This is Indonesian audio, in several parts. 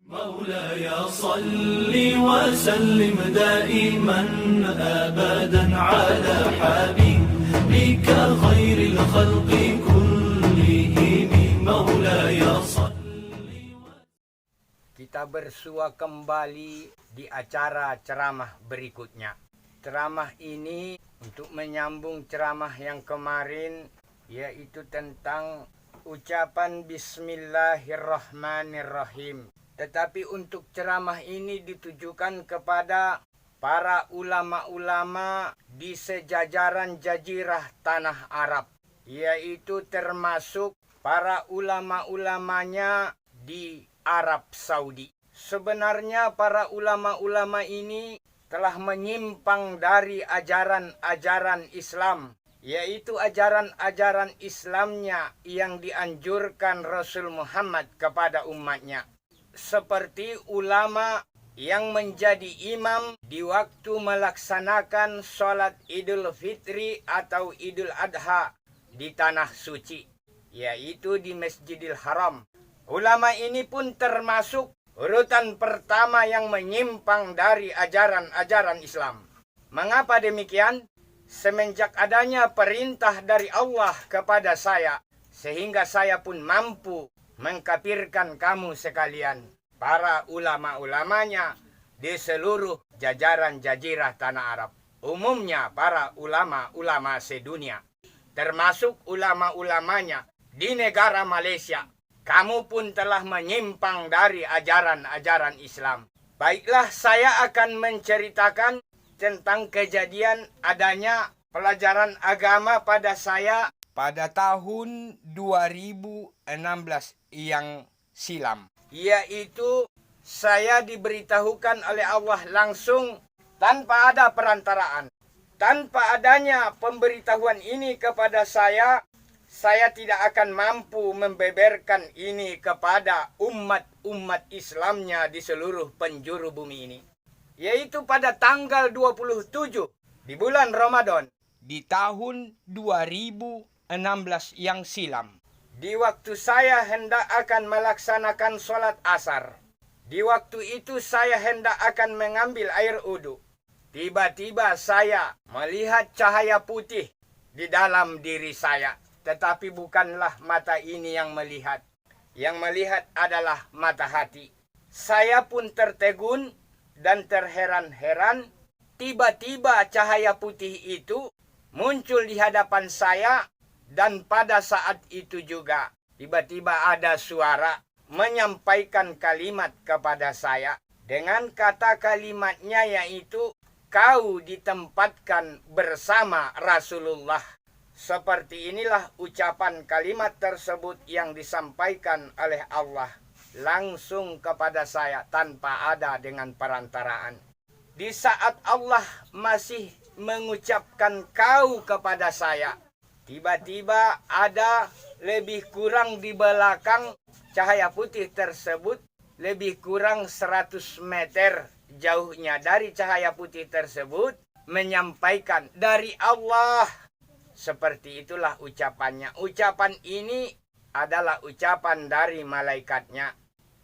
مولاي صل وسلم دائما أبدا على حبيبك خير الخلق كلهم مولاي صل. Kita bersua kembali di acara ceramah berikutnya. Ceramah ini untuk menyambung ceramah yang kemarin, yaitu tentang ucapan Bismillahirrahmanirrahim. Tetapi untuk ceramah ini ditujukan kepada para ulama-ulama di sejajaran jazirah tanah Arab, yaitu termasuk para ulama-ulamanya di Arab Saudi. Sebenarnya para ulama-ulama ini telah menyimpang dari ajaran-ajaran Islam, yaitu ajaran-ajaran Islamnya yang dianjurkan Rasul Muhammad kepada umatnya. Seperti ulama yang menjadi imam di waktu melaksanakan sholat Idul Fitri atau Idul Adha di Tanah Suci, yaitu di Masjidil Haram. Ulama ini pun termasuk urutan pertama yang menyimpang dari ajaran-ajaran Islam. Mengapa demikian? Semenjak adanya perintah dari Allah kepada saya, sehingga saya pun mampu mengkafirkan kamu sekalian, para ulama-ulamanya di seluruh jajaran jazirah tanah Arab. Umumnya para ulama-ulama sedunia, termasuk ulama-ulamanya di negara Malaysia. Kamu pun telah menyimpang dari ajaran-ajaran Islam. Baiklah, saya akan menceritakan tentang kejadian adanya pelajaran agama pada saya pada tahun 2016 yang silam. Yaitu saya diberitahukan oleh Allah langsung tanpa ada perantaraan. Tanpa adanya pemberitahuan ini kepada saya tidak akan mampu membeberkan ini kepada umat Islamnya di seluruh penjuru bumi ini. Yaitu pada tanggal 27 di bulan Ramadan di tahun 2016 yang silam. Di waktu saya hendak akan melaksanakan sholat asar. Di waktu itu saya hendak akan mengambil air uduk. Tiba-tiba saya melihat cahaya putih di dalam diri saya. Tetapi bukanlah mata ini yang melihat. Yang melihat adalah mata hati. Saya pun tertegun dan terheran-heran. Tiba-tiba cahaya putih itu muncul di hadapan saya. Dan pada saat itu juga tiba-tiba ada suara menyampaikan kalimat kepada saya. Dengan kata kalimatnya yaitu, kau ditempatkan bersama Rasulullah. Seperti inilah ucapan kalimat tersebut yang disampaikan oleh Allah langsung kepada saya tanpa ada dengan perantaraan. Di saat Allah masih mengucapkan kau kepada saya, tiba-tiba ada lebih kurang di belakang cahaya putih tersebut, lebih kurang 100 meter jauhnya dari cahaya putih tersebut, menyampaikan dari Allah. Seperti itulah ucapannya. Ucapan ini adalah ucapan dari malaikatnya.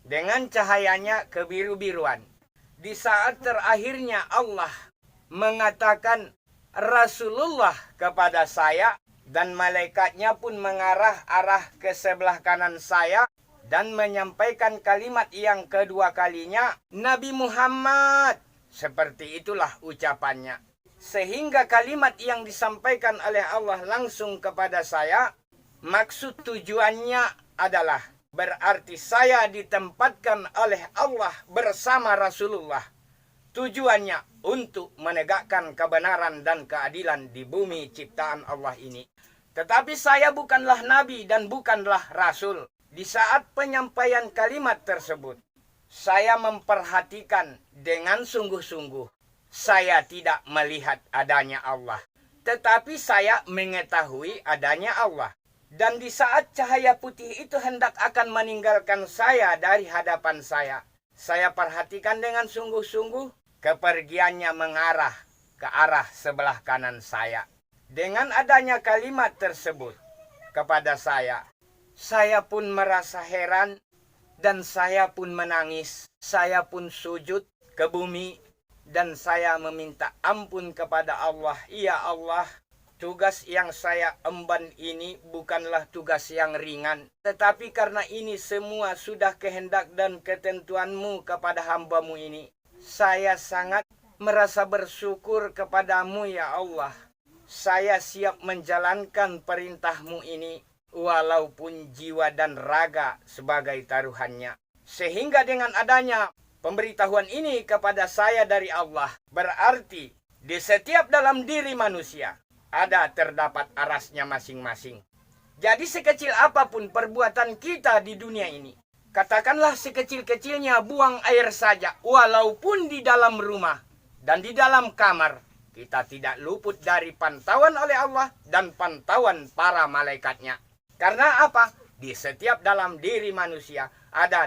Dengan cahayanya kebiru-biruan. Di saat terakhirnya Allah mengatakan Rasulullah kepada saya, dan malaikatnya pun mengarah arah ke sebelah kanan saya dan menyampaikan kalimat yang kedua kalinya, Nabi Muhammad. Seperti itulah ucapannya. Sehingga kalimat yang disampaikan oleh Allah langsung kepada saya, maksud tujuannya adalah berarti saya ditempatkan oleh Allah bersama Rasulullah. Tujuannya untuk menegakkan kebenaran dan keadilan di bumi ciptaan Allah ini. Tetapi saya bukanlah nabi dan bukanlah rasul. Di saat penyampaian kalimat tersebut, saya memperhatikan dengan sungguh-sungguh. Saya tidak melihat adanya Allah, tetapi saya mengetahui adanya Allah. Dan di saat cahaya putih itu hendak akan meninggalkan saya dari hadapan saya perhatikan dengan sungguh-sungguh kepergiannya mengarah ke arah sebelah kanan saya. Dengan adanya kalimat tersebut kepada saya pun merasa heran Dan saya pun menangis, saya pun sujud ke bumi, dan saya meminta ampun kepada Allah. Ya Allah, tugas yang saya emban ini bukanlah tugas yang ringan. Tetapi karena ini semua sudah kehendak dan ketentuan-Mu kepada hamba-Mu ini, saya sangat merasa bersyukur kepadamu ya Allah. Saya siap menjalankan perintah-Mu ini, walaupun jiwa dan raga sebagai taruhannya. Sehingga dengan adanya pemberitahuan ini kepada saya dari Allah, berarti di setiap dalam diri manusia terdapat arasnya masing-masing. Jadi sekecil apapun perbuatan kita di dunia ini, katakanlah sekecil-kecilnya buang air saja, walaupun di dalam rumah dan di dalam kamar, kita tidak luput dari pantauan oleh Allah dan pantauan para malaikatnya. Karena apa? Di setiap dalam diri manusia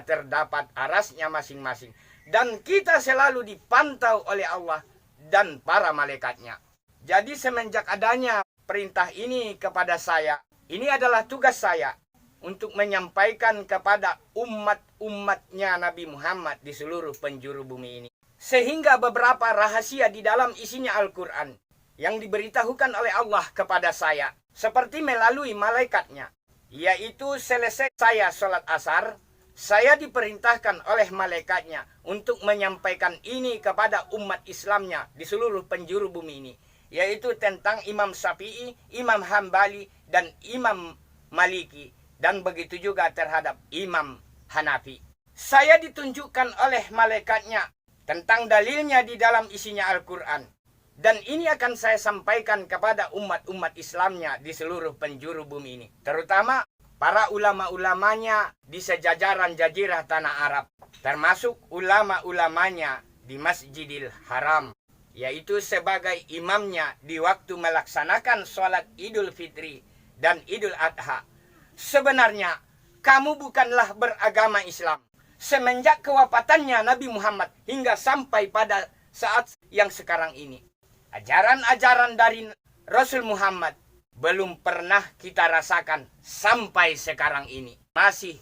terdapat arasnya masing-masing. Dan kita selalu dipantau oleh Allah dan para malaikatnya. Jadi semenjak adanya perintah ini kepada saya, ini adalah tugas saya untuk menyampaikan kepada umat-umatnya Nabi Muhammad di seluruh penjuru bumi ini. Sehingga beberapa rahasia di dalam isinya Al-Quran yang diberitahukan oleh Allah kepada saya, seperti melalui malaikatnya, yaitu selesai saya sholat asar, saya diperintahkan oleh malaikatnya untuk menyampaikan ini kepada umat Islamnya di seluruh penjuru bumi ini, yaitu tentang Imam Syafi'i, Imam Hambali, dan Imam Maliki, dan begitu juga terhadap Imam Hanafi. Saya ditunjukkan oleh malaikatnya tentang dalilnya di dalam isinya Al-Quran, dan ini akan saya sampaikan kepada umat-umat Islamnya di seluruh penjuru bumi ini, terutama para ulama-ulamanya di sejajaran jazirah tanah Arab, termasuk ulama-ulamanya di Masjidil Haram, yaitu sebagai imamnya di waktu melaksanakan sholat Idul Fitri dan Idul Adha. Sebenarnya kamu bukanlah beragama Islam semenjak kewafatannya Nabi Muhammad hingga sampai pada saat yang sekarang ini. Ajaran-ajaran dari Rasul Muhammad belum pernah kita rasakan sampai sekarang ini. Masih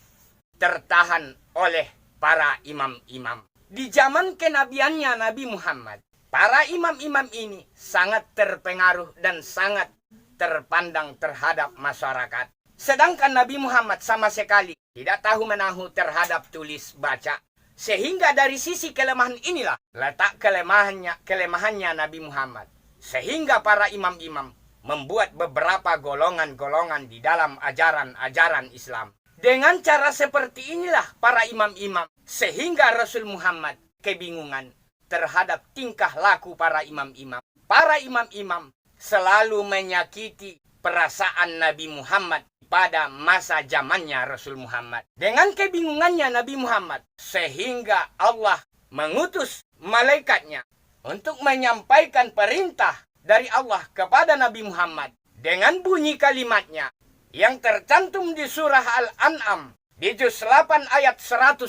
tertahan oleh para imam-imam. Di zaman kenabiannya Nabi Muhammad, para imam-imam ini sangat terpengaruh dan sangat terpandang terhadap masyarakat. Sedangkan Nabi Muhammad sama sekali tidak tahu menahu terhadap tulis baca. Sehingga dari sisi kelemahan inilah letak kelemahannya Nabi Muhammad. Sehingga para imam-imam membuat beberapa golongan-golongan di dalam ajaran-ajaran Islam. Dengan cara seperti inilah para imam-imam, sehingga Rasul Muhammad kebingungan terhadap tingkah laku para imam-imam. Para imam-imam selalu menyakiti perasaan Nabi Muhammad pada masa zamannya Rasul Muhammad. Dengan kebingungannya Nabi Muhammad, sehingga Allah mengutus malaikatnya untuk menyampaikan perintah dari Allah kepada Nabi Muhammad dengan bunyi kalimatnya yang tercantum di surah Al-An'am di juz 8 ayat 159,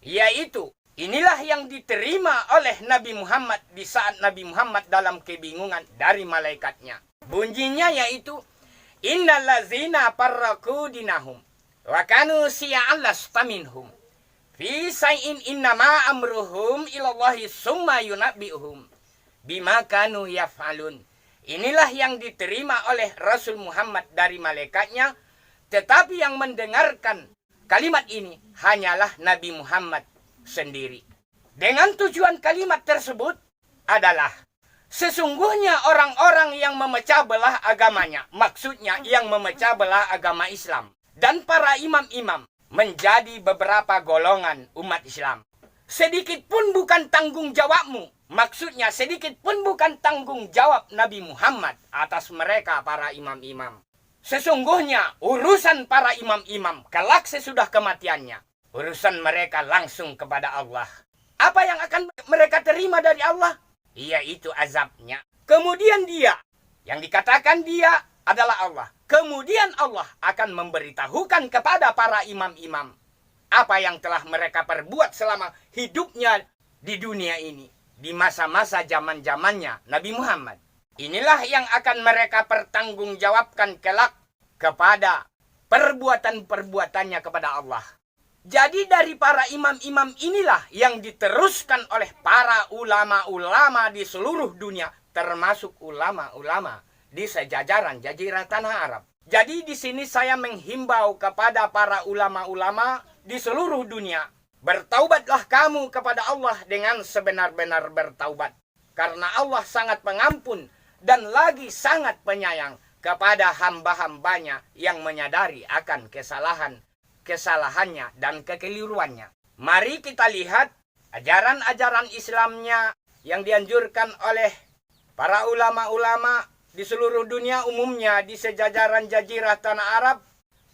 yaitu inilah yang diterima oleh Nabi Muhammad di saat Nabi Muhammad dalam kebingungan dari malaikatnya. Bunyinya yaitu innal ladzina farraqu dinahum wa kanu syi'an lasta minhum fi shay'in innama amruhum ilallahi summa yunabbi'uhum bima kanu yaf'alun. Inilah yang diterima oleh Rasul Muhammad dari malaikatnya, tetapi yang mendengarkan kalimat ini hanyalah Nabi Muhammad sendiri. Dengan tujuan kalimat tersebut adalah sesungguhnya orang-orang yang memecah belah agamanya, maksudnya yang memecah belah agama Islam, dan para imam-imam menjadi beberapa golongan umat Islam. Sedikit pun bukan tanggung jawabmu, maksudnya sedikit pun bukan tanggung jawab Nabi Muhammad atas mereka para imam-imam. Sesungguhnya urusan para imam-imam kelak sesudah kematiannya, urusan mereka langsung kepada Allah. Apa yang akan mereka terima dari Allah? Yaitu azabnya. Kemudian dia, yang dikatakan dia adalah Allah. Kemudian Allah akan memberitahukan kepada para imam-imam apa yang telah mereka perbuat selama hidupnya di dunia ini, di masa-masa zaman-zamannya Nabi Muhammad. Inilah yang akan mereka pertanggungjawabkan kelak kepada perbuatan-perbuatannya kepada Allah. Jadi dari para imam-imam inilah yang diteruskan oleh para ulama-ulama di seluruh dunia, termasuk ulama-ulama di sejajaran jazirah tanah Arab. Jadi di sini saya menghimbau kepada para ulama-ulama di seluruh dunia, bertaubatlah kamu kepada Allah dengan sebenar-benar bertaubat. Karena Allah sangat pengampun dan lagi sangat penyayang kepada hamba-hambanya yang menyadari akan kesalahannya dan kekeliruannya. Mari kita lihat ajaran-ajaran Islamnya yang dianjurkan oleh para ulama-ulama di seluruh dunia, umumnya di sejajaran jazirah tanah Arab.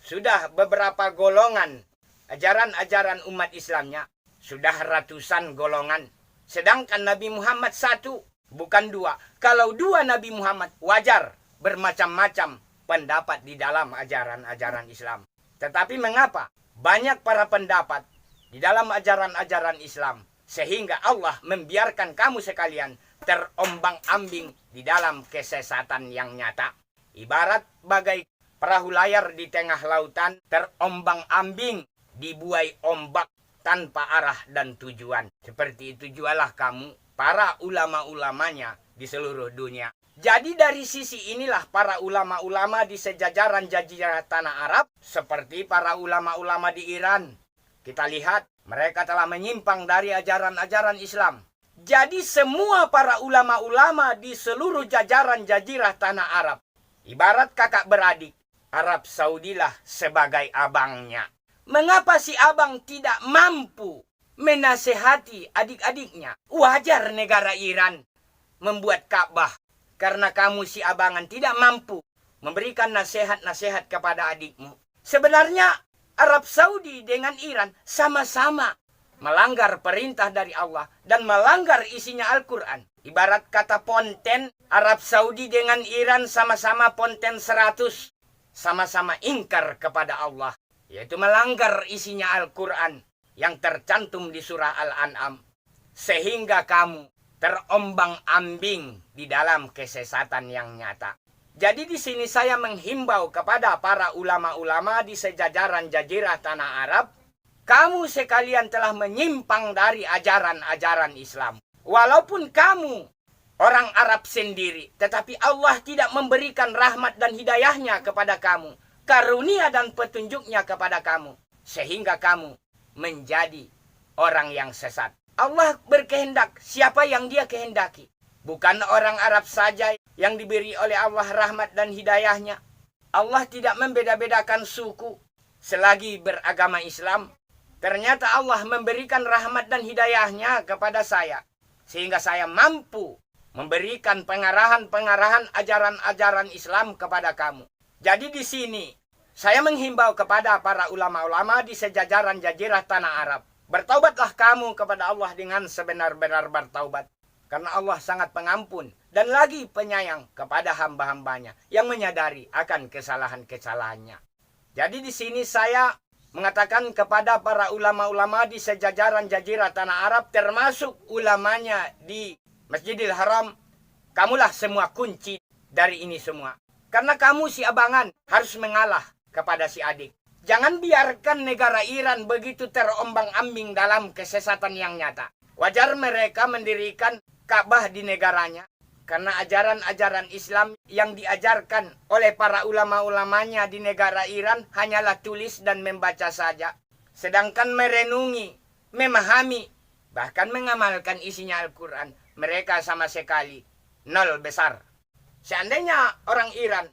Sudah beberapa golongan ajaran-ajaran umat Islamnya, sudah ratusan golongan. Sedangkan Nabi Muhammad satu, bukan dua. Kalau dua Nabi Muhammad, wajar bermacam-macam pendapat di dalam ajaran-ajaran Islam. Tetapi mengapa banyak para pendapat di dalam ajaran-ajaran Islam, sehingga Allah membiarkan kamu sekalian terombang-ambing di dalam kesesatan yang nyata. Ibarat bagai perahu layar di tengah lautan, terombang-ambing, dibuai ombak tanpa arah dan tujuan. Seperti itu jualah kamu, para ulama-ulamanya di seluruh dunia. Jadi dari sisi inilah para ulama-ulama di sejajaran jazirah tanah Arab, seperti para ulama-ulama di Iran. Kita lihat, mereka telah menyimpang dari ajaran-ajaran Islam. Jadi semua para ulama-ulama di seluruh jajaran jazirah tanah Arab, ibarat kakak beradik, Arab Saudilah sebagai abangnya. Mengapa si abang tidak mampu menasehati adik-adiknya? Wajar negara Iran membuat Ka'bah karena kamu si abangan tidak mampu memberikan nasihat-nasihat kepada adikmu. Sebenarnya Arab Saudi dengan Iran sama-sama melanggar perintah dari Allah dan melanggar isinya Al-Quran. Ibarat kata ponten, Arab Saudi dengan Iran sama-sama ponten 100. Sama-sama ingkar kepada Allah, yaitu melanggar isinya Al-Quran yang tercantum di surah Al-An'am. Sehingga kamu terombang-ambing di dalam kesesatan yang nyata. Jadi di sini saya menghimbau kepada para ulama-ulama di sejajaran jazirah tanah Arab, kamu sekalian telah menyimpang dari ajaran-ajaran Islam. Walaupun kamu orang Arab sendiri, tetapi Allah tidak memberikan rahmat dan hidayahnya kepada kamu, karunia dan petunjuknya kepada kamu, sehingga kamu menjadi orang yang sesat. Allah berkehendak siapa yang Dia kehendaki. Bukan orang Arab saja yang diberi oleh Allah rahmat dan hidayahnya. Allah tidak membeda-bedakan suku. Selagi beragama Islam, ternyata Allah memberikan rahmat dan hidayahnya kepada saya, sehingga saya mampu memberikan pengarahan-pengarahan ajaran-ajaran Islam kepada kamu. Jadi di sini saya menghimbau kepada para ulama-ulama di sejajaran jazirah tanah Arab, bertaubatlah kamu kepada Allah dengan sebenar-benar bertaubat. Karena Allah sangat pengampun dan lagi penyayang kepada hamba-hambanya yang menyadari akan kesalahan-kesalahannya. Jadi di sini saya mengatakan kepada para ulama-ulama di sejajaran jazirah tanah Arab, termasuk ulamanya di Masjidil Haram, kamulah semua kunci dari ini semua. Karena kamu si abangan harus mengalah kepada si adik. Jangan biarkan negara Iran begitu terombang-ambing dalam kesesatan yang nyata. Wajar mereka mendirikan Ka'bah di negaranya, karena ajaran-ajaran Islam yang diajarkan oleh para ulama-ulamanya di negara Iran hanyalah tulis dan membaca saja. Sedangkan merenungi, memahami, bahkan mengamalkan isinya Al-Quran, mereka sama sekali nol besar. Seandainya orang Iran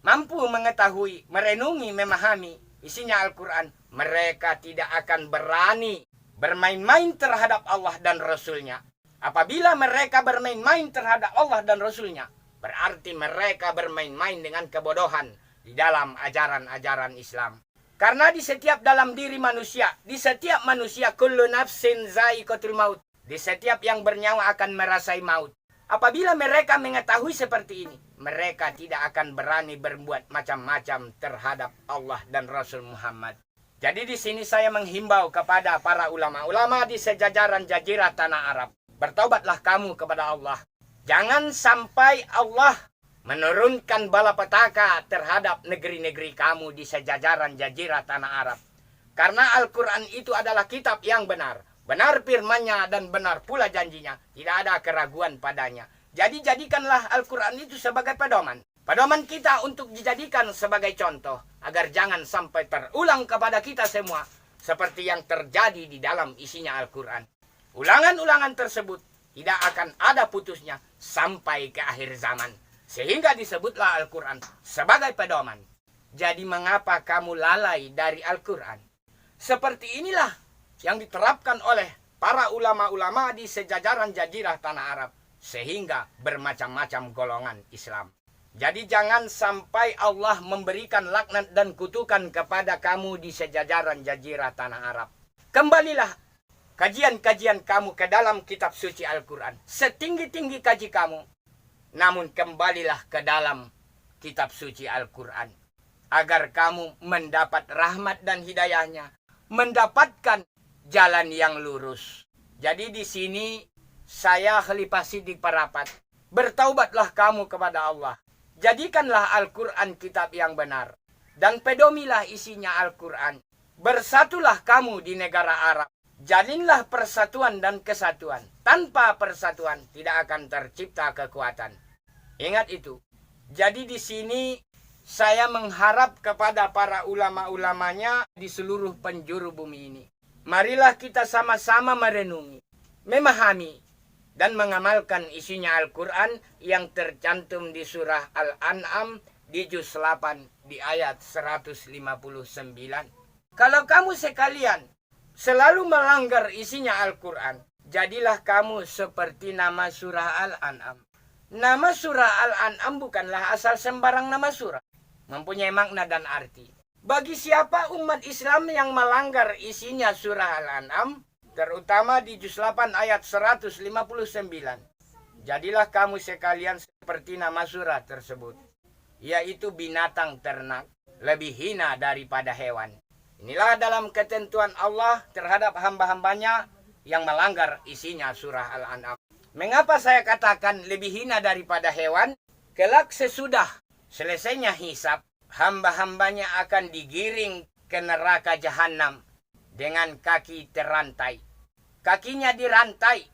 mampu mengetahui, merenungi, memahami isinya Al-Quran, mereka tidak akan berani bermain-main terhadap Allah dan Rasul-Nya. Apabila mereka bermain-main terhadap Allah dan Rasul-Nya, berarti mereka bermain-main dengan kebodohan di dalam ajaran-ajaran Islam. Karena di setiap dalam diri manusia, di setiap manusia, kullu nafsin za'iqatul maut, di setiap yang bernyawa akan merasai maut. Apabila mereka mengetahui seperti ini, mereka tidak akan berani berbuat macam-macam terhadap Allah dan Rasul Muhammad. Jadi di sini saya menghimbau kepada para ulama-ulama di sejajaran jazirah tanah Arab, bertaubatlah kamu kepada Allah. Jangan sampai Allah menurunkan balapetaka terhadap negeri-negeri kamu di sejajaran jazirah tanah Arab. Karena Al-Quran itu adalah kitab yang benar. Benar firman-Nya dan benar pula janjinya. Tidak ada keraguan padanya. Jadi jadikanlah Al-Quran itu sebagai pedoman. Pedoman kita untuk dijadikan sebagai contoh. Agar jangan sampai terulang kepada kita semua. Seperti yang terjadi di dalam isinya Al-Quran. Ulangan-ulangan tersebut tidak akan ada putusnya sampai ke akhir zaman. Sehingga disebutlah Al-Quran sebagai pedoman. Jadi mengapa kamu lalai dari Al-Quran? Seperti inilah yang diterapkan oleh para ulama-ulama di sejajaran jazirah tanah Arab. Sehingga bermacam-macam golongan Islam. Jadi jangan sampai Allah memberikan laknat dan kutukan kepada kamu di sejajaran jazirah tanah Arab. Kembalilah kajian-kajian kamu ke dalam kitab suci Al-Quran. Setinggi-tinggi kaji kamu. Namun kembalilah ke dalam kitab suci Al-Quran. Agar kamu mendapat rahmat dan hidayahnya. Mendapatkan jalan yang lurus. Jadi di sini saya Khalifah Siddiq Parapat. Bertaubatlah kamu kepada Allah. Jadikanlah Al-Quran kitab yang benar. Dan pedomilah isinya Al-Quran. Bersatulah kamu di negara Arab. Jalinlah persatuan dan kesatuan. Tanpa persatuan tidak akan tercipta kekuatan. Ingat itu. Jadi di sini saya mengharap kepada para ulama-ulamanya di seluruh penjuru bumi ini. Marilah kita sama-sama merenungi, memahami, dan mengamalkan isinya Al-Quran yang tercantum di surah Al-An'am di juz 8 di ayat 159. Kalau kamu sekalian selalu melanggar isinya Al-Quran, jadilah kamu seperti nama surah Al-An'am. Nama surah Al-An'am bukanlah asal sembarang nama surah. Mempunyai makna dan arti. Bagi siapa umat Islam yang melanggar isinya surah Al-An'am, terutama di juz 8 ayat 159. Jadilah kamu sekalian seperti nama surah tersebut. Yaitu binatang ternak. Lebih hina daripada hewan. Inilah dalam ketentuan Allah terhadap hamba-hambanya yang melanggar isinya surah Al-An'am. Mengapa saya katakan lebih hina daripada hewan? Kelak sesudah selesainya hisab, hamba-hambanya akan digiring ke neraka jahanam dengan kaki terantai. Kakinya dirantai.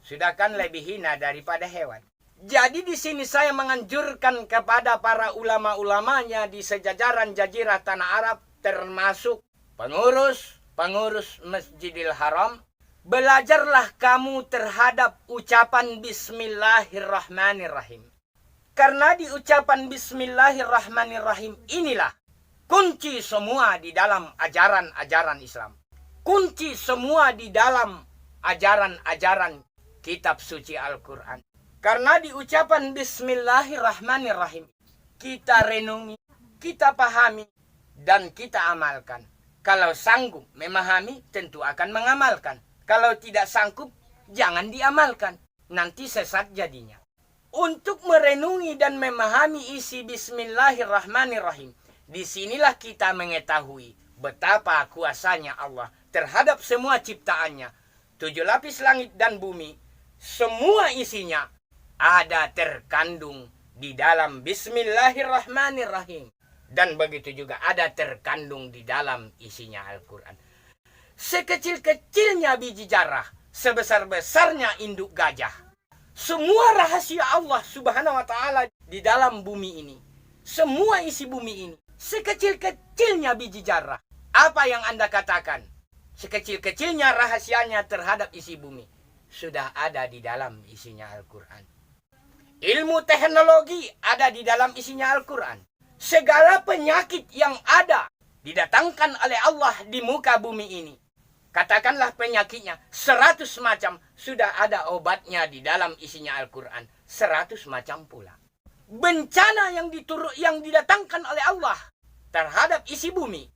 Sudah kan lebih hina daripada hewan. Jadi di sini saya menganjurkan kepada para ulama-ulamanya di sejajaran jazirah tanah Arab, termasuk pengurus Masjidil Haram, belajarlah kamu terhadap ucapan Bismillahirrahmanirrahim. Karena di ucapan Bismillahirrahmanirrahim inilah kunci semua di dalam ajaran-ajaran Islam. Kunci semua di dalam ajaran-ajaran kitab suci Al-Quran. Karena di ucapan Bismillahirrahmanirrahim kita renungi, kita pahami, dan kita amalkan. Kalau sanggup memahami, tentu akan mengamalkan. Kalau tidak sanggup, jangan diamalkan. Nanti sesat jadinya. Untuk merenungi dan memahami isi Bismillahirrahmanirrahim, disinilah kita mengetahui betapa kuasanya Allah terhadap semua ciptaannya. 7 lapis langit dan bumi, semua isinya ada terkandung di dalam Bismillahirrahmanirrahim. Dan begitu juga ada terkandung di dalam isinya Al-Quran. Sekecil-kecilnya biji jarah, sebesar-besarnya induk gajah. Semua rahasia Allah subhanahu wa ta'ala di dalam bumi ini. Semua isi bumi ini. Sekecil-kecilnya biji jarah. Apa yang Anda katakan? Sekecil-kecilnya rahasianya terhadap isi bumi. Sudah ada di dalam isinya Al-Quran. Ilmu teknologi ada di dalam isinya Al-Quran. Segala penyakit yang ada didatangkan oleh Allah di muka bumi ini. Katakanlah penyakitnya 100 macam, sudah ada obatnya di dalam isinya Al-Quran. 100 macam pula. Bencana yang didatangkan oleh Allah terhadap isi bumi,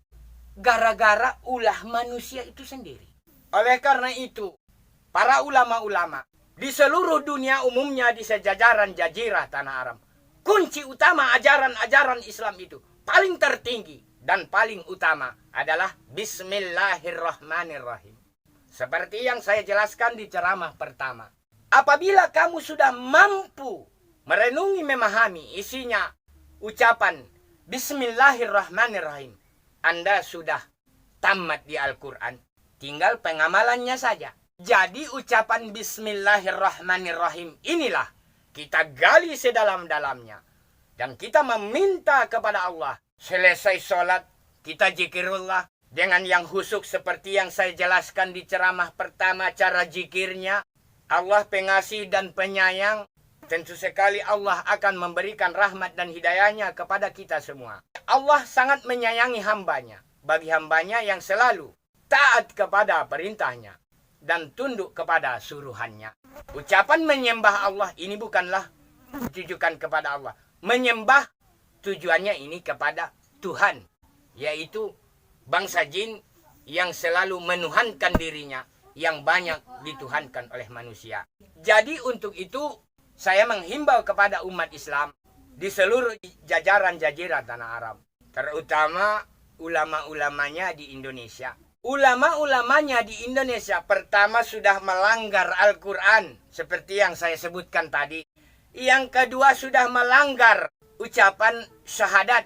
gara-gara ulah manusia itu sendiri. Oleh karena itu, para ulama-ulama di seluruh dunia, umumnya di sejajaran jazirah tanah Arab, kunci utama ajaran-ajaran Islam itu paling tertinggi dan paling utama adalah Bismillahirrahmanirrahim. Seperti yang saya jelaskan di ceramah pertama. Apabila kamu sudah mampu merenungi, memahami isinya ucapan Bismillahirrahmanirrahim, Anda sudah tamat di Al-Quran. Tinggal pengamalannya saja. Jadi ucapan Bismillahirrahmanirrahim inilah kita gali sedalam-dalamnya. Dan kita meminta kepada Allah. Selesai sholat, kita zikirullah. Dengan yang khusyuk seperti yang saya jelaskan di ceramah pertama cara zikirnya. Allah pengasih dan penyayang. Tentu sekali Allah akan memberikan rahmat dan hidayahnya kepada kita semua. Allah sangat menyayangi hambanya. Bagi hambanya yang selalu taat kepada perintahnya dan tunduk kepada suruhannya. Ucapan menyembah Allah ini bukanlah ditujukan kepada Allah. Menyembah tujuannya ini kepada Tuhan. Yaitu bangsa jin yang selalu menuhankan dirinya. Yang banyak dituhankan oleh manusia. Jadi untuk itu saya menghimbau kepada umat Islam di seluruh jajaran jazirah tanah Arab. Terutama ulama-ulamanya di Indonesia. Ulama-ulamanya di Indonesia pertama sudah melanggar Al-Quran. Seperti yang saya sebutkan tadi. Yang kedua sudah melanggar ucapan syahadat.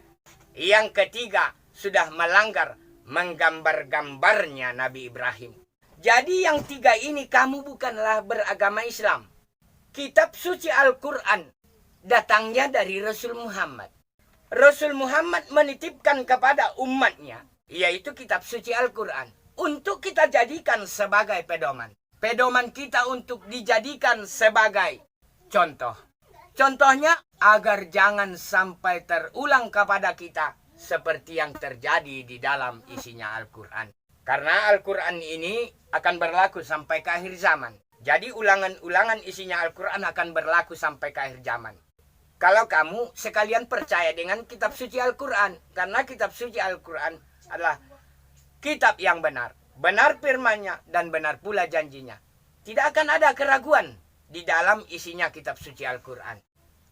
Yang ketiga sudah melanggar menggambar-gambarnya Nabi Ibrahim. Jadi yang tiga ini kamu bukanlah beragama Islam. Kitab suci Al-Quran datangnya dari Rasul Muhammad. Rasul Muhammad menitipkan kepada umatnya, yaitu kitab suci Al-Quran, untuk kita jadikan sebagai pedoman. Pedoman kita untuk dijadikan sebagai contoh. Contohnya, agar jangan sampai terulang kepada kita seperti yang terjadi di dalam isinya Al-Quran. Karena Al-Quran ini akan berlaku sampai ke akhir zaman. Jadi ulangan-ulangan isinya Al-Quran akan berlaku sampai ke akhir zaman. Kalau kamu sekalian percaya dengan kitab suci Al-Quran. Karena kitab suci Al-Quran adalah kitab yang benar. Benar firman-Nya dan benar pula janjinya. Tidak akan ada keraguan di dalam isinya kitab suci Al-Quran.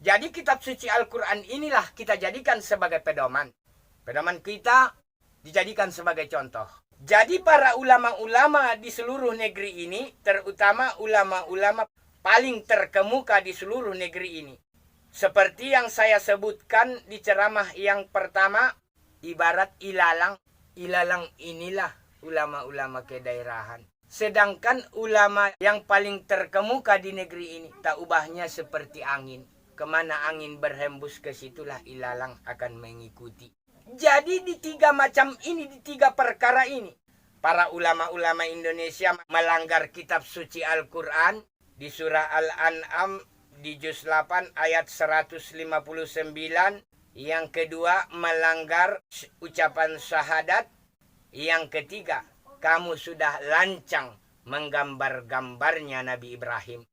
Jadi kitab suci Al-Quran inilah kita jadikan sebagai pedoman. Pedoman kita dijadikan sebagai contoh. Jadi para ulama-ulama di seluruh negeri ini, terutama ulama-ulama paling terkemuka di seluruh negeri ini. Seperti yang saya sebutkan di ceramah yang pertama, ibarat ilalang. Ilalang inilah ulama-ulama kedaerahan. Sedangkan ulama yang paling terkemuka di negeri ini, tak ubahnya seperti angin. Kemana angin berhembus ke situlah ilalang akan mengikuti. Jadi di tiga macam ini, di tiga perkara ini, para ulama-ulama Indonesia melanggar kitab suci Al-Quran di surah Al-An'am di juz 8 ayat 159. Yang kedua, melanggar ucapan syahadat. Yang ketiga, kamu sudah lancang menggambar-gambarnya Nabi Ibrahim.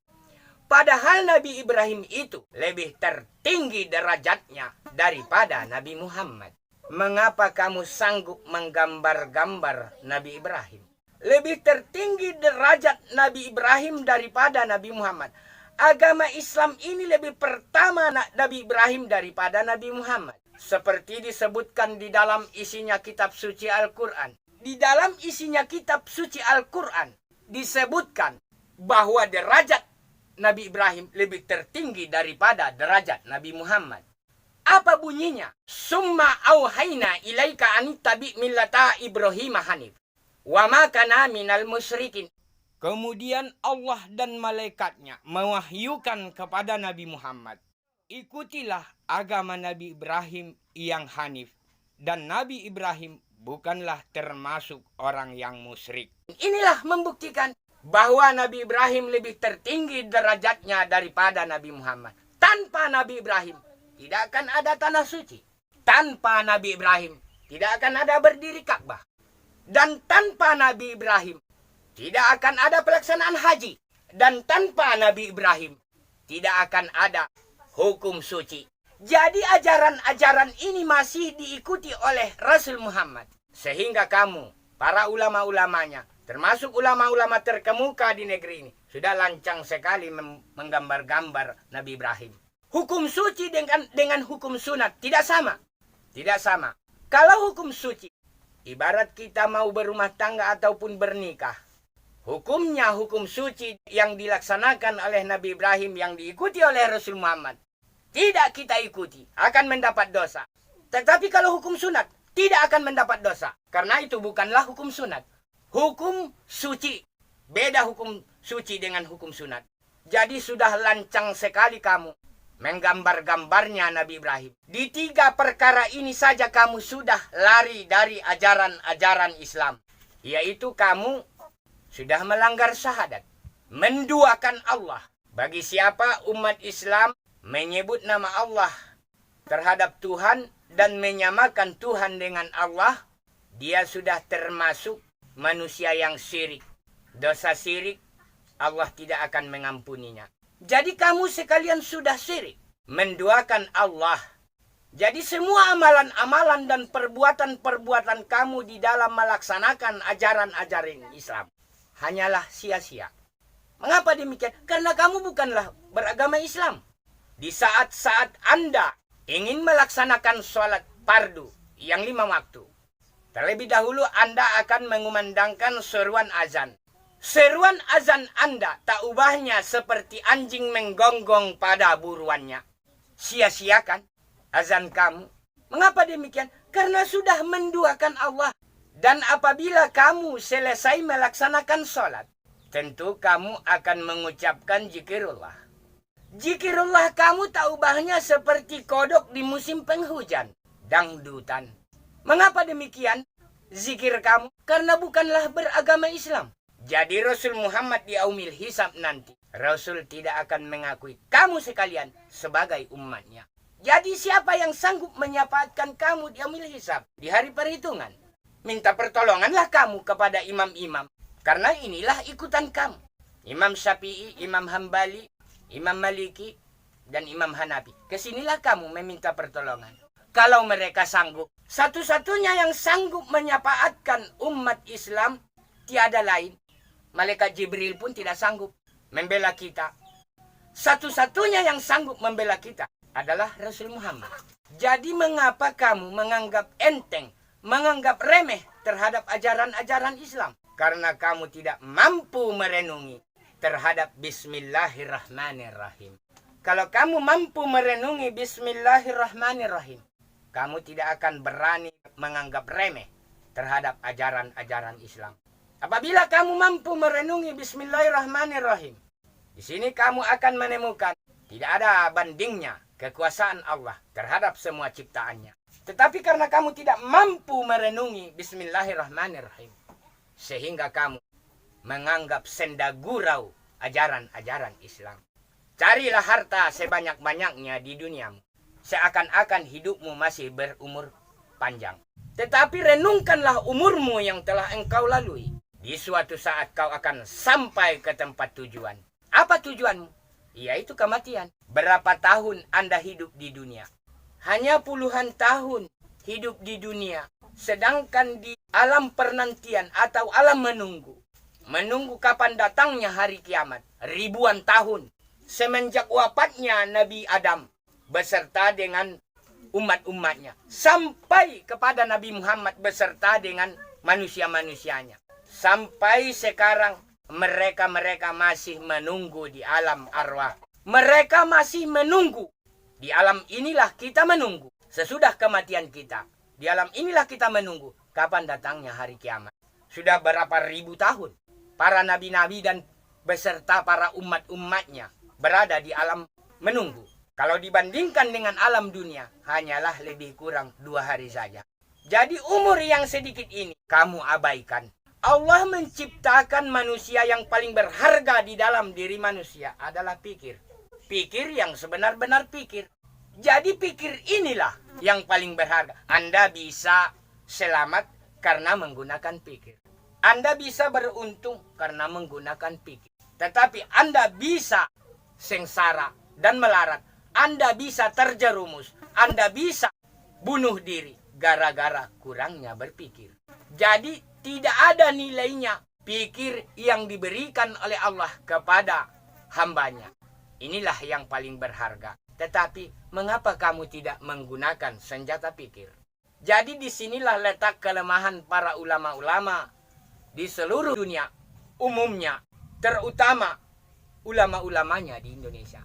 Padahal Nabi Ibrahim itu lebih tertinggi derajatnya daripada Nabi Muhammad. Mengapa kamu sanggup menggambar-gambar Nabi Ibrahim? Lebih tertinggi derajat Nabi Ibrahim daripada Nabi Muhammad. Agama Islam ini lebih pertama Nabi Ibrahim daripada Nabi Muhammad. Seperti disebutkan di dalam isinya kitab suci Al-Quran. Di dalam isinya kitab suci Al-Quran disebutkan bahwa derajat Nabi Ibrahim lebih tertinggi daripada derajat Nabi Muhammad. Apa bunyinya? Summa auhayna ilaika anittabi millata Ibrahim hanif. Wa ma kana minal musyrikin. Kemudian Allah dan malaikatnya mewahyukan kepada Nabi Muhammad. Ikutilah agama Nabi Ibrahim yang hanif. Dan Nabi Ibrahim bukanlah termasuk orang yang musyrik. Inilah membuktikan bahwa Nabi Ibrahim lebih tertinggi derajatnya daripada Nabi Muhammad. Tanpa Nabi Ibrahim tidak akan ada tanah suci. Tanpa Nabi Ibrahim tidak akan ada berdiri Ka'bah. Dan tanpa Nabi Ibrahim tidak akan ada pelaksanaan haji. Dan tanpa Nabi Ibrahim tidak akan ada hukum suci. Jadi ajaran-ajaran ini masih diikuti oleh Rasul Muhammad. Sehingga kamu, para ulama-ulamanya, termasuk ulama-ulama terkemuka di negeri ini, sudah lancang sekali menggambar-gambar Nabi Ibrahim. Hukum suci dengan hukum sunat tidak sama. Tidak sama. Kalau hukum suci, ibarat kita mau berumah tangga ataupun bernikah. Hukumnya hukum suci yang dilaksanakan oleh Nabi Ibrahim yang diikuti oleh Rasul Muhammad. Tidak kita ikuti, akan mendapat dosa. Tetapi kalau hukum sunat, tidak akan mendapat dosa. Karena itu bukanlah hukum sunat. Hukum suci. Beda hukum suci dengan hukum sunat. Jadi sudah lancang sekali kamu menggambar-gambarnya Nabi Ibrahim. Di 3 perkara ini saja kamu sudah lari dari ajaran-ajaran Islam. Yaitu kamu sudah melanggar syahadat. Menduakan Allah. Bagi siapa umat Islam menyebut nama Allah terhadap Tuhan dan menyamakan Tuhan dengan Allah, dia sudah termasuk manusia yang syirik. Dosa syirik, Allah tidak akan mengampuninya. Jadi kamu sekalian sudah syirik. Menduakan Allah. Jadi semua amalan-amalan dan perbuatan-perbuatan kamu di dalam melaksanakan ajaran-ajaran Islam hanyalah sia-sia. Mengapa demikian? Karena kamu bukanlah beragama Islam. Di saat-saat Anda ingin melaksanakan sholat fardu yang 5 waktu, terlebih dahulu Anda akan mengumandangkan seruan azan. Seruan azan Anda tak ubahnya seperti anjing menggonggong pada buruannya. Sia-siakan azan kamu. Mengapa demikian? Karena sudah menduakan Allah. Dan apabila kamu selesai melaksanakan sholat, tentu kamu akan mengucapkan zikirullah. Zikirullah kamu tak ubahnya seperti kodok di musim penghujan. Dangdutan. Mengapa demikian? Zikir kamu karena bukanlah beragama Islam. Jadi Rasul Muhammad di yaumil hisab nanti, Rasul tidak akan mengakui kamu sekalian sebagai umatnya. Jadi siapa yang sanggup menyapaatkan kamu di yaumil hisab, di hari perhitungan? Minta pertolonganlah kamu kepada imam-imam. Karena inilah ikutan kamu. Imam Syafi'i, Imam Hambali, Imam Maliki, dan Imam Hanafi. Kesinilah kamu meminta pertolongan. Kalau mereka sanggup, satu-satunya yang sanggup menyapaatkan umat Islam tiada lain. Malaikat Jibril pun tidak sanggup membela kita. Satu-satunya yang sanggup membela kita adalah Rasul Muhammad. Jadi mengapa kamu menganggap enteng, menganggap remeh terhadap ajaran-ajaran Islam? Karena kamu tidak mampu merenungi terhadap Bismillahirrahmanirrahim. Kalau kamu mampu merenungi Bismillahirrahmanirrahim, kamu tidak akan berani menganggap remeh terhadap ajaran-ajaran Islam. Apabila kamu mampu merenungi Bismillahirrahmanirrahim, di sini kamu akan menemukan tidak ada bandingnya kekuasaan Allah terhadap semua ciptaannya. Tetapi karena kamu tidak mampu merenungi Bismillahirrahmanirrahim, sehingga kamu menganggap senda gurau ajaran-ajaran Islam. Carilah harta sebanyak-banyaknya di duniamu, seakan-akan hidupmu masih berumur panjang. Tetapi renungkanlah umurmu yang telah engkau lalui. Di suatu saat kau akan sampai ke tempat tujuan. Apa tujuanmu? Yaitu kematian. Berapa tahun Anda hidup di dunia? Hanya puluhan tahun hidup di dunia. Sedangkan di alam penantian atau alam menunggu. Menunggu kapan datangnya hari kiamat. Ribuan tahun. Semenjak wafatnya Nabi Adam beserta dengan umat-umatnya. Sampai kepada Nabi Muhammad beserta dengan manusia-manusianya. Sampai sekarang mereka masih menunggu di alam arwah. Mereka masih menunggu. Di alam inilah kita menunggu. Sesudah kematian kita. Di alam inilah kita menunggu. Kapan datangnya hari kiamat. Sudah berapa ribu tahun. Para nabi-nabi dan beserta para umat-umatnya berada di alam menunggu. Kalau dibandingkan dengan alam dunia, hanyalah lebih kurang 2 hari saja. Jadi umur yang sedikit ini kamu abaikan. Allah menciptakan manusia yang paling berharga di dalam diri manusia adalah pikir. Pikir yang sebenar-benar pikir. Jadi pikir inilah yang paling berharga. Anda bisa selamat karena menggunakan pikir. Anda bisa beruntung karena menggunakan pikir. Tetapi Anda bisa sengsara dan melarat. Anda bisa terjerumus. Anda bisa bunuh diri gara-gara kurangnya berpikir. Jadi tidak ada nilainya pikir yang diberikan oleh Allah kepada hambanya. Inilah yang paling berharga. Tetapi mengapa kamu tidak menggunakan senjata pikir? Jadi disinilah letak kelemahan para ulama-ulama di seluruh dunia. Umumnya, terutama ulama-ulamanya di Indonesia.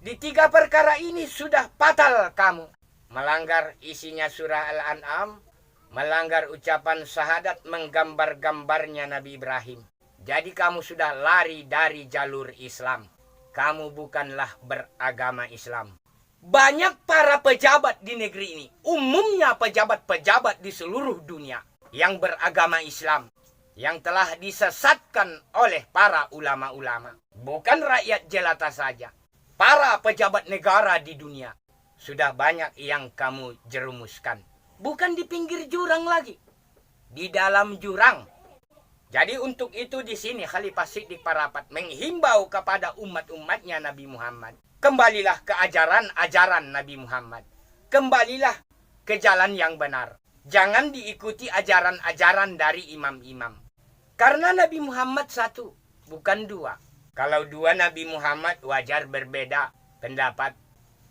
Di 3 perkara ini sudah fatal kamu. Melanggar isinya surah Al-An'am, melanggar ucapan syahadat, menggambar-gambarnya Nabi Ibrahim. Jadi kamu sudah lari dari jalur Islam. Kamu bukanlah beragama Islam. Banyak para pejabat di negeri ini, umumnya pejabat-pejabat di seluruh dunia yang beragama Islam, yang telah disesatkan oleh para ulama-ulama. Bukan rakyat jelata saja, para pejabat negara di dunia. Sudah banyak yang kamu jerumuskan. Bukan di pinggir jurang lagi, di dalam jurang. Jadi untuk itu di sini Khalifah Siddiq Parapat menghimbau kepada umat-umatnya Nabi Muhammad. Kembalilah ke ajaran-ajaran Nabi Muhammad. Kembalilah ke jalan yang benar. Jangan diikuti ajaran-ajaran dari imam-imam. Karena Nabi Muhammad satu, bukan dua. Kalau dua Nabi Muhammad wajar berbeda pendapat.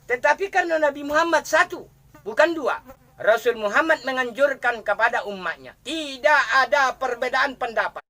Tetapi karena Nabi Muhammad satu, bukan dua. Rasul Muhammad menganjurkan kepada umatnya. Tidak ada perbedaan pendapat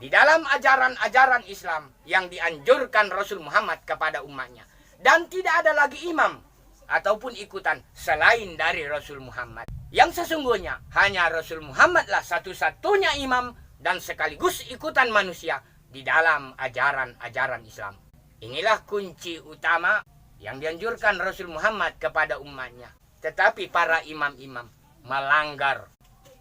di dalam ajaran-ajaran Islam yang dianjurkan Rasul Muhammad kepada umatnya. Dan tidak ada lagi imam ataupun ikutan selain dari Rasul Muhammad. Yang sesungguhnya hanya Rasul Muhammadlah satu-satunya imam dan sekaligus ikutan manusia di dalam ajaran-ajaran Islam. Inilah kunci utama yang dianjurkan Rasul Muhammad kepada umatnya. Tetapi para imam-imam melanggar.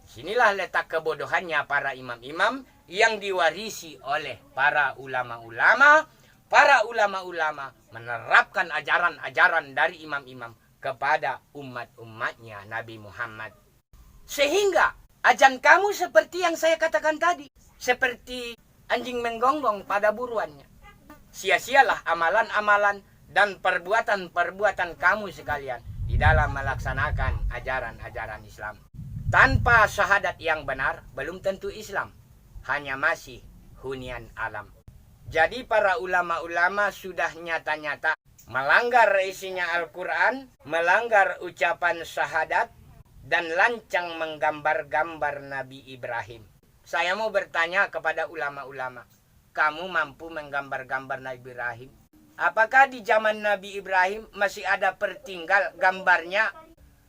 Sinilah letak kebodohannya para imam-imam yang diwarisi oleh para ulama-ulama. Para ulama-ulama menerapkan ajaran-ajaran dari imam-imam kepada umat-umatnya Nabi Muhammad. Sehingga ajan kamu seperti yang saya katakan tadi. Seperti anjing menggonggong pada buruannya. Sia-sialah amalan-amalan dan perbuatan-perbuatan kamu sekalian di dalam melaksanakan ajaran-ajaran Islam. Tanpa syahadat yang benar, belum tentu Islam. Hanya masih hunian alam. Jadi para ulama-ulama sudah nyata-nyata melanggar isinya Al-Quran, melanggar ucapan syahadat, dan lancang menggambar-gambar Nabi Ibrahim. Saya mau bertanya kepada ulama-ulama, kamu mampu menggambar-gambar Nabi Ibrahim? Apakah di zaman Nabi Ibrahim masih ada pertinggal gambarnya?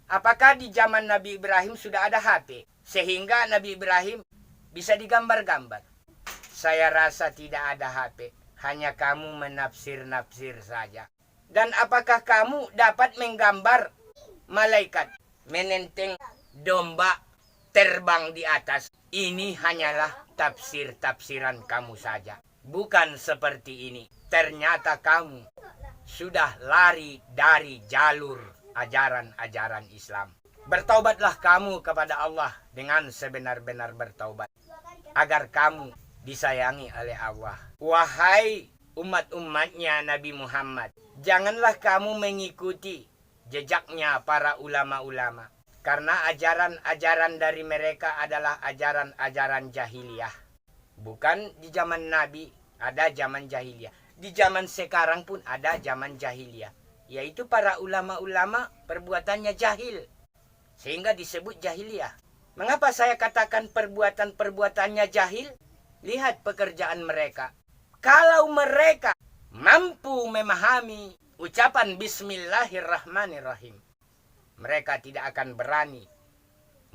Apakah di zaman Nabi Ibrahim sudah ada HP? Sehingga Nabi Ibrahim bisa digambar-gambar. Saya rasa tidak ada HP. Hanya kamu menafsir-nafsir saja. Dan apakah kamu dapat menggambar malaikat menenteng domba terbang di atas? Ini hanyalah tafsir-tafsiran kamu saja. Bukan seperti ini. Ternyata kamu sudah lari dari jalur ajaran-ajaran Islam. Bertaubatlah kamu kepada Allah dengan sebenar-benar bertaubat. Agar kamu disayangi oleh Allah. Wahai umat-umatnya Nabi Muhammad, janganlah kamu mengikuti jejaknya para ulama-ulama. Karena ajaran-ajaran dari mereka adalah ajaran-ajaran jahiliyah. Bukan di zaman Nabi ada zaman jahiliyah. Di zaman sekarang pun ada zaman jahiliyah. Yaitu para ulama-ulama perbuatannya jahil. Sehingga disebut jahiliyah. Mengapa saya katakan perbuatan-perbuatannya jahil? Lihat pekerjaan mereka. Kalau mereka mampu memahami ucapan Bismillahirrahmanirrahim, mereka tidak akan berani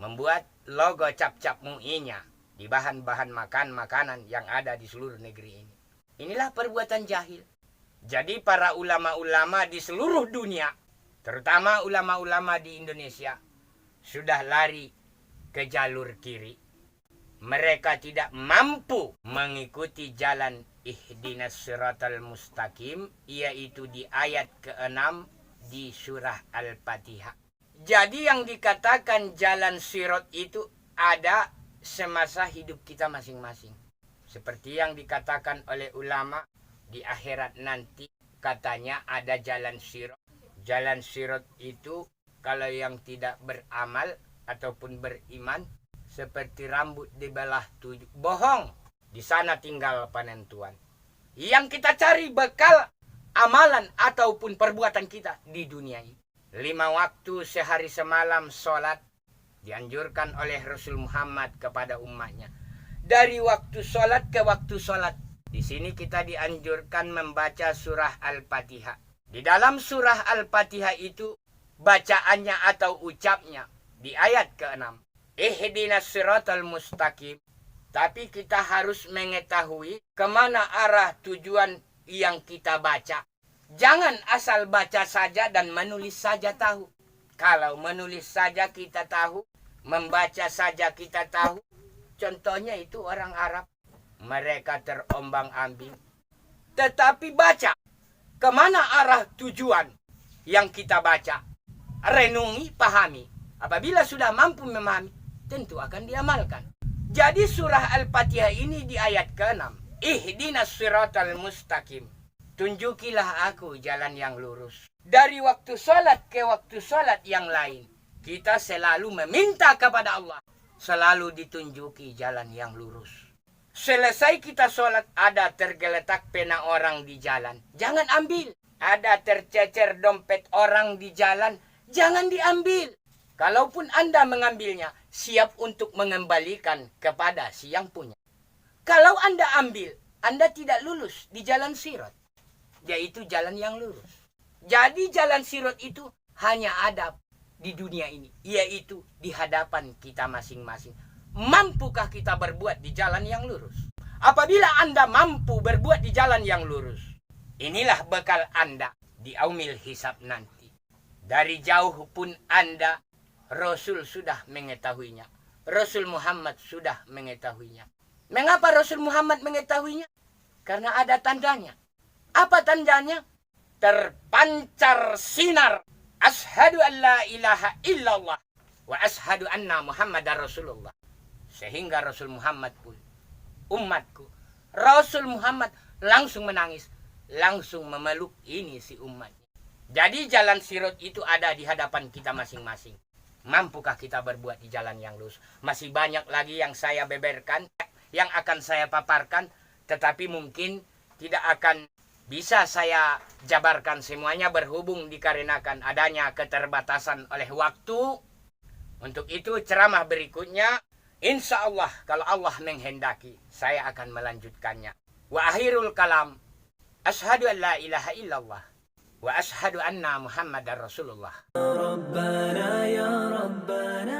membuat logo cap-cap MUI-nya di bahan-bahan makanan yang ada di seluruh negeri ini. Inilah perbuatan jahil. Jadi para ulama-ulama di seluruh dunia, terutama ulama-ulama di Indonesia, sudah lari ke jalur kiri. Mereka tidak mampu mengikuti jalan ihdinas siratal mustaqim, yaitu di ayat ke-6 di surah Al-Fatihah. Jadi yang dikatakan jalan sirat itu ada semasa hidup kita masing-masing. Seperti yang dikatakan oleh ulama, di akhirat nanti katanya ada jalan sirat. Jalan sirat itu kalau yang tidak beramal ataupun beriman, seperti rambut dibelah 7. Bohong. Di sana tinggal penentuan. Yang kita cari bekal amalan ataupun perbuatan kita di dunia ini. 5 waktu sehari semalam sholat dianjurkan oleh Rasul Muhammad kepada umatnya. Dari waktu sholat ke waktu sholat. Di sini kita dianjurkan membaca surah Al-Fatihah. Di dalam surah Al-Fatihah itu bacaannya atau ucapnya di ayat ke-6. ihdinas siratal mustaqim. Tapi kita harus mengetahui kemana arah tujuan yang kita baca. Jangan asal baca saja dan menulis saja tahu. Kalau menulis saja kita tahu, membaca saja kita tahu. Contohnya itu orang Arab. Mereka terombang-ambing. Tetapi baca. Kemana arah tujuan yang kita baca? Renungi, pahami. Apabila sudah mampu memahami, tentu akan diamalkan. Jadi surah Al-Fatihah ini di ayat ke-6. Ihdinas siratal mustaqim. Tunjukilah aku jalan yang lurus. Dari waktu sholat ke waktu sholat yang lain, kita selalu meminta kepada Allah. Selalu ditunjuki jalan yang lurus. Selesai kita sholat, ada tergeletak pena orang di jalan. Jangan ambil. Ada tercecer dompet orang di jalan. Jangan diambil. Kalaupun Anda mengambilnya, siap untuk mengembalikan kepada si yang punya. Kalau Anda ambil, Anda tidak lulus di jalan sirat. Yaitu jalan yang lurus. Jadi jalan sirat itu hanya ada di dunia ini. Yaitu di hadapan kita masing-masing. Mampukah kita berbuat di jalan yang lurus? Apabila Anda mampu berbuat di jalan yang lurus, inilah bekal Anda di yaumil hisab nanti. Dari jauh pun Anda, Rasul sudah mengetahuinya. Rasul Muhammad sudah mengetahuinya. Mengapa Rasul Muhammad mengetahuinya? Karena ada tandanya. Apa tandanya? Terpancar sinar. Ashadu an la ilaha illallah. Wa ashadu anna Muhammadar Rasulullah. Sehingga Rasul Muhammad pun, umatku, Rasul Muhammad langsung menangis. Langsung memeluk ini si umatnya. Jadi jalan sirat itu ada di hadapan kita masing-masing. Mampukah kita berbuat di jalan yang lurus? Masih banyak lagi yang saya beberkan, yang akan saya paparkan. Tetapi mungkin tidak akan bisa saya jabarkan semuanya berhubung dikarenakan adanya keterbatasan oleh waktu. Untuk itu ceramah berikutnya, insya Allah kalau Allah menghendaki, saya akan melanjutkannya. Wa akhirul kalam, ashadu an la ilaha illallah. Wa ashadu anna Muhammadar Rasulullah. ربنا يا ربنا